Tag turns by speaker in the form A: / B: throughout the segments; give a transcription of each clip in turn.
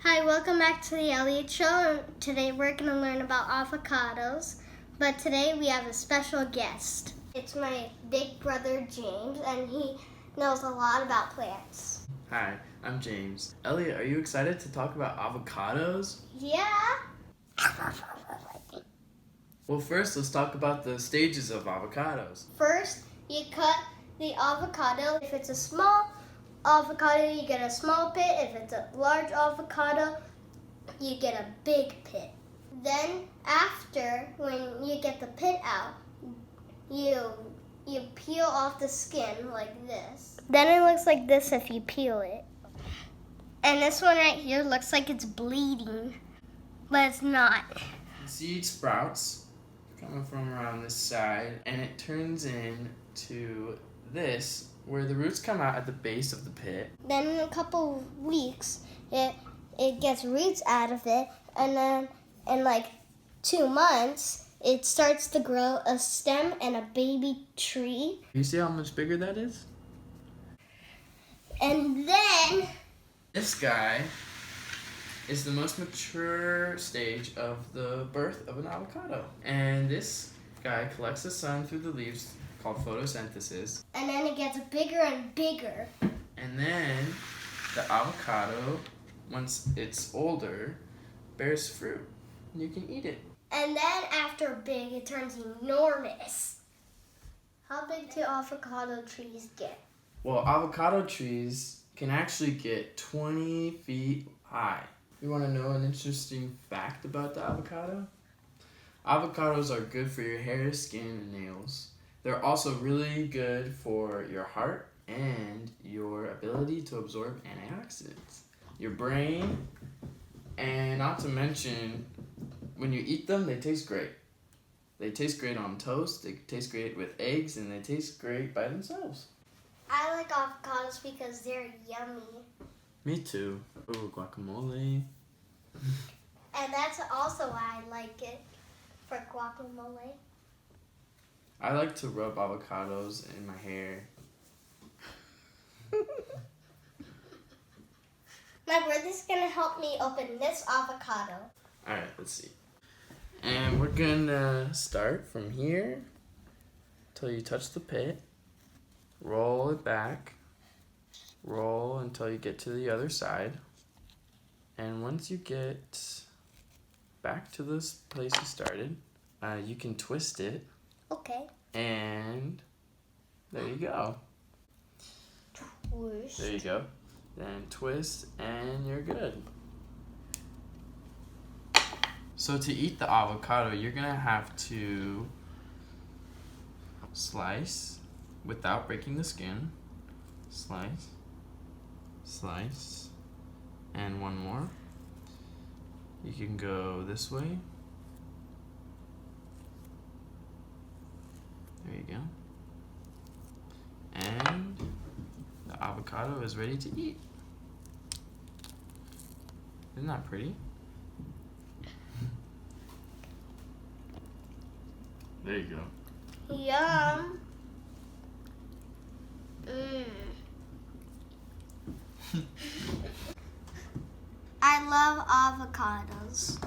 A: Hi, welcome back to the Elliott Show. Today we're going to learn about avocados, but today we have a special guest. It's my big brother James, and he knows a lot about plants.
B: Hi, I'm James. Elliot, are you excited to talk about avocados?
A: Yeah.
B: Well, first let's talk about the stages of avocados.
A: First, you cut the avocado. If it's a small avocado, you get a small pit. If it's a large avocado, you get a big pit. Then after, when you get the pit out, you peel off the skin like this. Then it looks like this if you peel it. And this one right here looks like it's bleeding, but it's not.
B: The seed sprouts coming from around this side, and it turns into this, where the roots come out at the base of the pit.
A: Then in a couple weeks, it gets roots out of it, and then in like 2 months, it starts to grow a stem and a baby tree.
B: You see how much bigger that is?
A: And then
B: This guy is the most mature stage of the birth of an avocado. And this guy collects the sun through the leaves, called photosynthesis.
A: And then it gets bigger and bigger.
B: And then the avocado, once it's older, bears fruit. And you can eat it.
A: And then after big, it turns enormous. How big do avocado trees get?
B: Well, avocado trees can actually get 20 feet high. You want to know an interesting fact about the avocado? Avocados are good for your hair, skin, and nails. They're also really good for your heart and your ability to absorb antioxidants, your brain, and not to mention, when you eat them, they taste great. They taste great on toast, they taste great with eggs, and they taste great by themselves.
A: I like avocados because they're yummy.
B: Me too. Ooh, guacamole.
A: And that's also why I like it, for guacamole.
B: I like to rub avocados in my hair.
A: My brother's gonna help me open this avocado.
B: Alright, let's see. And we're gonna start from here till you touch the pit. Roll it back. Roll until you get to the other side. And once you get back to this place you started, you can twist it.
A: Okay.
B: And there you go.
A: Twist.
B: There you go. Then twist and you're good. So to eat the avocado, you're gonna have to slice without breaking the skin. Slice. Slice. And one more. You can go this way. There you go. And the avocado is ready to eat. Isn't that pretty? There you go.
A: Yum. I love avocados.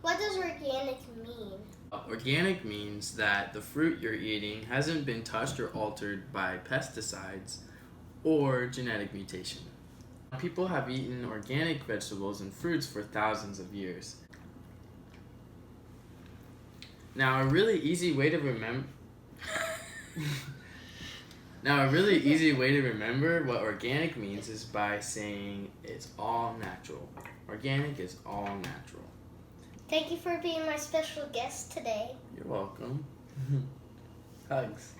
A: What does organic mean?
B: Organic means that the fruit you're eating hasn't been touched or altered by pesticides or genetic mutation. People have eaten organic vegetables and fruits for thousands of years. Now, a really easy way to remember what organic means is by saying it's all natural. Organic is all natural.
A: Thank you for being my special guest today.
B: You're welcome. Hugs.